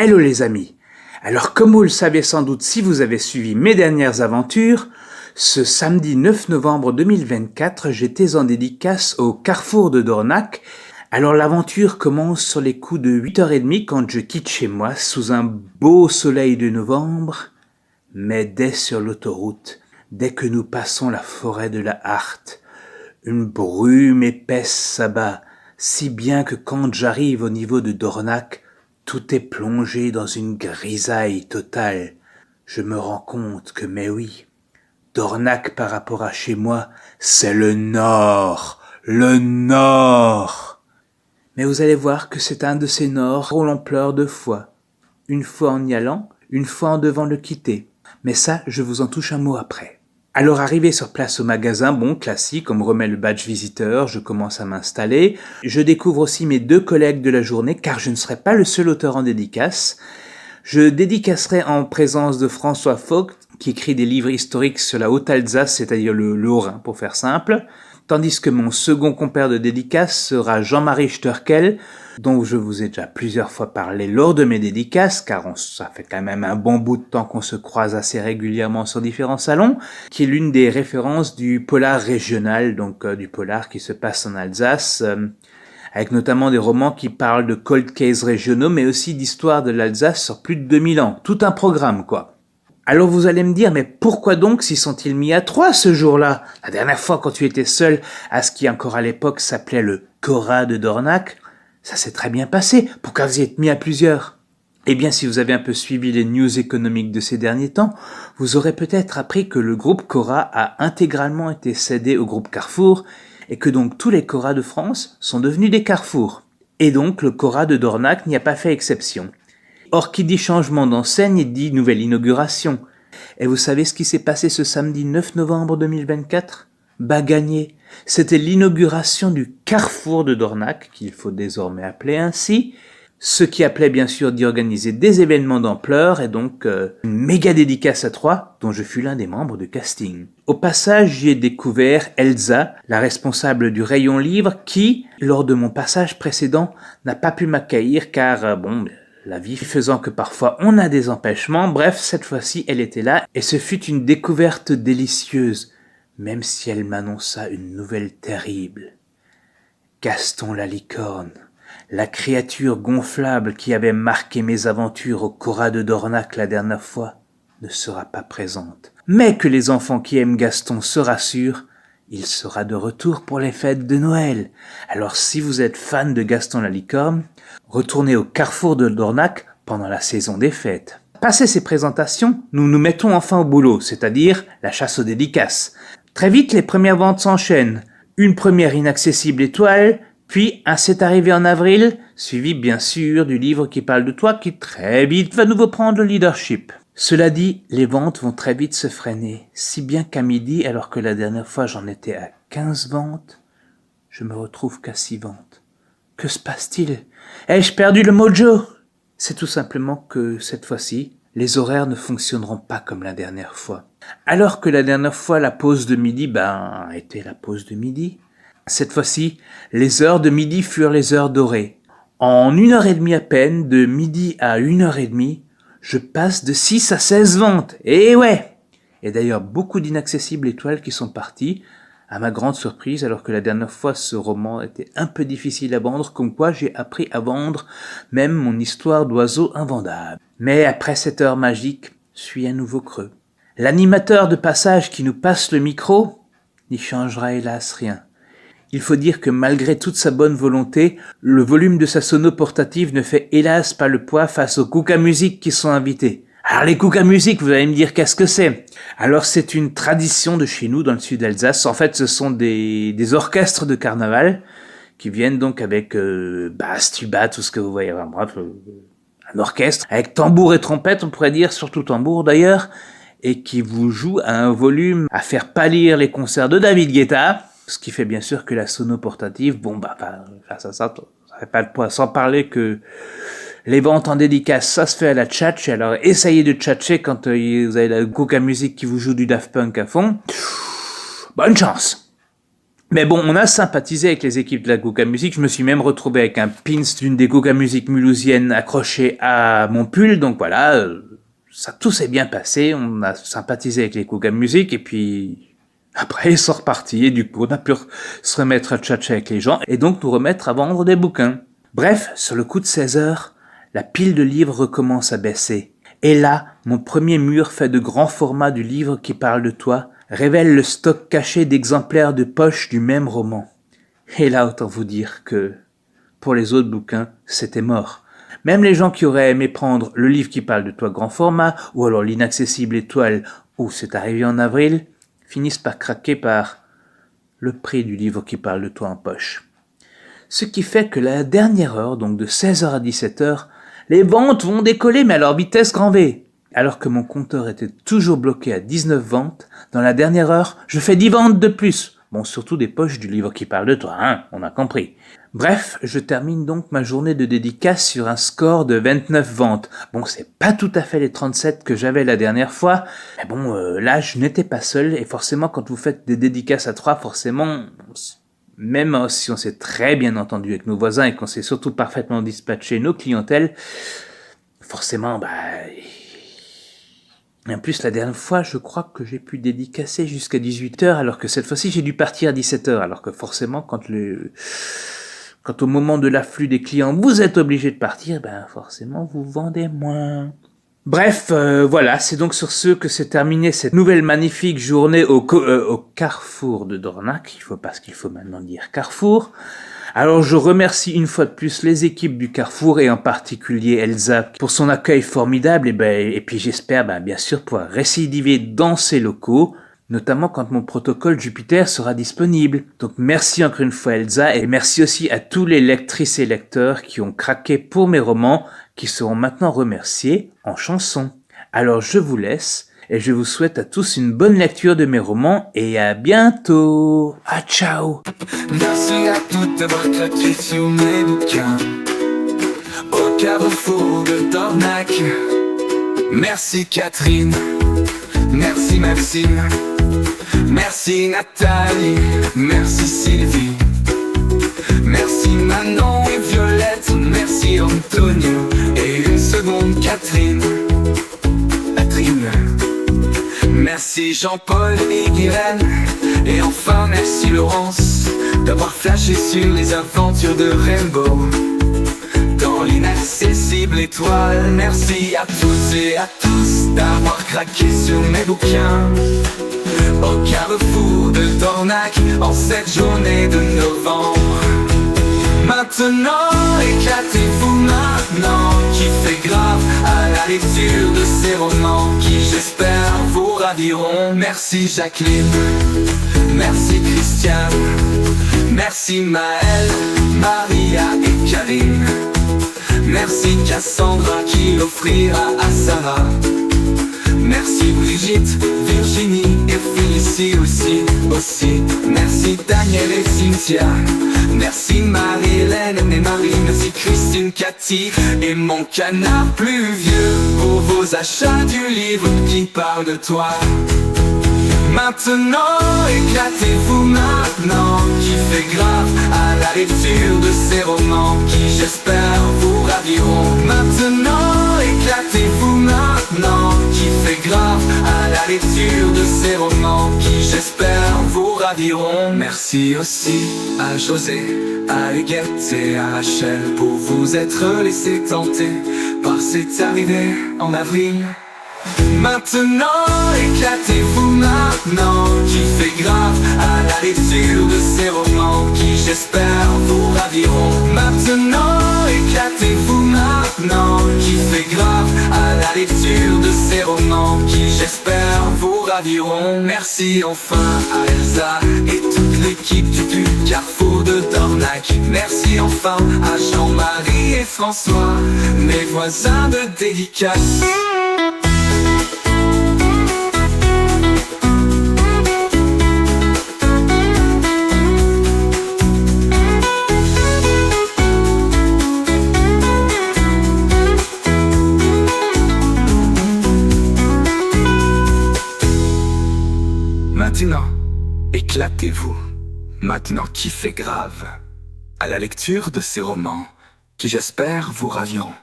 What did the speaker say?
Hello les amis. Alors comme vous le savez sans doute si vous avez suivi mes dernières aventures, ce samedi 9 novembre 2024, j'étais en dédicace au carrefour de Dornac. Alors l'aventure commence sur les coups de 8h30 quand je quitte chez moi sous un beau soleil de novembre. Mais dès sur l'autoroute, dès que nous passons la forêt de la Harte, une brume épaisse s'abat, si bien que quand j'arrive au niveau de Dornac, tout est plongé dans une grisaille totale. Je me rends compte que, mais oui, Dornac par rapport à chez moi, c'est le nord, le nord. Mais vous allez voir que c'est un de ces nords où l'on pleure deux fois. Une fois en y allant, une fois en devant le quitter. Mais ça, je vous en touche un mot après. Alors arrivé sur place au magasin, bon, classique, on me remet le badge visiteur, je commence à m'installer. Je découvre aussi mes deux collègues de la journée, car je ne serai pas le seul auteur en dédicace. Je dédicacerai en présence de François Vogt, qui écrit des livres historiques sur la Haute-Alsace, c'est-à-dire le Haut-Rhin, pour faire simple. Tandis que mon second compère de dédicace sera Jean-Marie Sturkel, dont je vous ai déjà plusieurs fois parlé lors de mes dédicaces, car ça fait quand même un bon bout de temps qu'on se croise assez régulièrement sur différents salons, qui est l'une des références du polar régional, donc du polar qui se passe en Alsace, avec notamment des romans qui parlent de cold case régionaux, mais aussi d'histoire de l'Alsace sur plus de 2000 ans. Tout un programme, quoi. Alors vous allez me dire, mais pourquoi donc s'y sont-ils mis à 3 ce jour-là? La dernière fois, quand tu étais seul à ce qui encore à l'époque s'appelait le Cora de Dornac, ça s'est très bien passé. Pourquoi vous y êtes mis à plusieurs? Eh bien, si vous avez un peu suivi les news économiques de ces derniers temps, vous aurez peut-être appris que le groupe Cora a intégralement été cédé au groupe Carrefour et que donc tous les Cora de France sont devenus des Carrefour. Et donc le Cora de Dornac n'y a pas fait exception. Or, qui dit changement d'enseigne dit nouvelle inauguration. Et vous savez ce qui s'est passé ce samedi 9 novembre 2024? Bah gagné. C'était l'inauguration du Carrefour de Dornac, qu'il faut désormais appeler ainsi, ce qui appelait bien sûr d'y organiser des événements d'ampleur et donc une méga dédicace à 3, dont je fus l'un des membres de casting. Au passage, j'y ai découvert Elsa, la responsable du rayon livre, qui, lors de mon passage précédent, n'a pas pu m'accueillir car, la vie faisant que parfois on a des empêchements, bref, cette fois-ci elle était là et ce fut une découverte délicieuse, même si elle m'annonça une nouvelle terrible. Gaston la licorne, la créature gonflable qui avait marqué mes aventures au Cora de Dornac la dernière fois, ne sera pas présente. Mais que les enfants qui aiment Gaston se rassurent, il sera de retour pour les fêtes de Noël. Alors si vous êtes fan de Gaston la licorne, retournez au Carrefour de Dornac pendant la saison des fêtes. Passé ces présentations, nous nous mettons enfin au boulot, c'est-à-dire la chasse aux dédicaces. Très vite, les premières ventes s'enchaînent. Une première inaccessible étoile, puis un C'est arrivé en avril, suivi bien sûr du livre qui parle de toi qui très vite va nous prendre le leadership. Cela dit, les ventes vont très vite se freiner, si bien qu'à midi, alors que la dernière fois j'en étais à 15 ventes, je me retrouve qu'à 6 ventes. Que se passe-t-il? Ai-je perdu le mojo? C'est tout simplement que cette fois-ci, les horaires ne fonctionneront pas comme la dernière fois. Alors que la dernière fois, la pause de midi, était la pause de midi. Cette fois-ci, les heures de midi furent les heures dorées. En 1h30 à peine, de midi à 1h30, je passe de 6 à 16 ventes. Et ouais! Et d'ailleurs, beaucoup d'inaccessibles étoiles qui sont parties, à ma grande surprise, alors que la dernière fois ce roman était un peu difficile à vendre, comme quoi j'ai appris à vendre même mon histoire d'oiseau invendable. Mais après cette heure magique, suit un nouveau creux. L'animateur de passage qui nous passe le micro n'y changera hélas rien. Il faut dire que malgré toute sa bonne volonté, le volume de sa sono portative ne fait hélas pas le poids face aux Kuka Music qui sont invités. Alors les Kuka Music, vous allez me dire qu'est-ce que c'est? Alors c'est une tradition de chez nous dans le sud d'Alsace. En fait, ce sont des orchestres de carnaval qui viennent donc avec basse, tuba, tout ce que vous voyez. Enfin, bref, un orchestre avec tambour et trompette, on pourrait dire, surtout tambour d'ailleurs, et qui vous joue à un volume à faire pâlir les concerts de David Guetta. Ce qui fait bien sûr que la sono portative, ça fait pas de poids. Sans parler que les ventes en dédicace, ça se fait à la tchatch. Alors essayez de tchatcher quand vous avez la Kuka Music qui vous joue du Daft Punk à fond. Bonne chance! Mais bon, on a sympathisé avec les équipes de la Gouga Music. Je me suis même retrouvé avec un pins d'une des Gouga Music mulhousiennes accroché à mon pull. Donc voilà, ça tout s'est bien passé. On a sympathisé avec les Gouga Music et puis après ils sont repartis. Et du coup, on a pu se remettre à tchatcher avec les gens et donc nous remettre à vendre des bouquins. Bref, sur le coup de 16 heures, la pile de livres recommence à baisser. Et là, mon premier mur fait de grands formats du livre qui parle de toi révèle le stock caché d'exemplaires de poche du même roman. Et là, autant vous dire que, pour les autres bouquins, c'était mort. Même les gens qui auraient aimé prendre le livre qui parle de toi grand format, ou alors l'inaccessible étoile, où c'est arrivé en avril, finissent par craquer par le prix du livre qui parle de toi en poche. Ce qui fait que la dernière heure, donc de 16h à 17h, les ventes vont décoller, mais à leur vitesse grand V. Alors que mon compteur était toujours bloqué à 19 ventes, dans la dernière heure, je fais 10 ventes de plus. Bon, surtout des poches du livre qui parle de toi, hein, on a compris. Bref, je termine donc ma journée de dédicace sur un score de 29 ventes. Bon, c'est pas tout à fait les 37 que j'avais la dernière fois, mais bon, là, je n'étais pas seul, et forcément, quand vous faites des dédicaces à 3, forcément, même si on s'est très bien entendu avec nos voisins et qu'on sait surtout parfaitement dispatcher nos clientèles, forcément, Et en plus, la dernière fois, je crois que j'ai pu dédicacer jusqu'à 18h, alors que cette fois-ci, j'ai dû partir à 17h. Alors que forcément, quand au moment de l'afflux des clients, vous êtes obligé de partir, forcément, vous vendez moins. Bref, voilà, c'est donc sur ce que s'est terminée cette nouvelle magnifique journée au Carrefour de Dornac. Parce qu'il faut maintenant dire Carrefour. Alors je remercie une fois de plus les équipes du Carrefour et en particulier Elsa pour son accueil formidable et puis j'espère bien sûr pouvoir récidiver dans ces locaux, notamment quand mon protocole Jupiter sera disponible. Donc merci encore une fois Elsa et merci aussi à tous les lectrices et lecteurs qui ont craqué pour mes romans qui seront maintenant remerciés en chansons. Alors je vous laisse et je vous souhaite à tous une bonne lecture de mes romans et à bientôt. Ah, ciao. Merci à toutes d'avoir claqué sur mes bouquins au Carrefour de Dornac. Merci Catherine, merci Maxime, merci Nathalie, merci Sylvie, merci Manon et Violette, merci Antonio et une seconde Catherine. Merci Jean-Paul et Guirène. Et enfin merci Laurence d'avoir flashé sur les aventures de Rainbow dans l'inaccessible étoile. Merci à toutes et à tous d'avoir craqué sur mes bouquins au Carrefour de Dornac en cette journée de novembre. Maintenant, éclatez-vous maintenant, kiffez grave à la lecture de ces romans qui j'espère vous raviront. Merci Jacqueline, merci Christiane, merci Maëlle, Maria et Karine. Merci Cassandra qui l'offrira à Sarah. Merci Brigitte, Virginie et Félicie aussi. Merci Daniel et Cynthia. Merci Marie-Hélène et Marie. Merci Christine, Cathy et mon canard plus vieux pour vos achats du livre qui parle de toi. Maintenant, éclatez-vous maintenant, kiffez grave à la lecture de ces romans qui j'espère vous raviront. Maintenant, éclatez-vous maintenant, kiffez grave à la lecture de ces romans qui j'espère vous raviront. Merci aussi à José, à Huguette et à Rachel pour vous être laissé tenter par cette arrivée en avril. Maintenant, éclatez-vous maintenant, kiffez grave à la lecture de ces romans qui j'espère vous raviront. Maintenant, éclatez-vous maintenant, kiffez grave à la lecture de ces romans qui j'espère vous raviront. Merci enfin à Elsa et toute l'équipe du Carrefour de Dornac. Merci enfin à Jean-Marie et François, mes voisins de dédicace. Maintenant, éclatez-vous. maintenant kiffez grave à la lecture de ces romans qui j'espère vous raviront.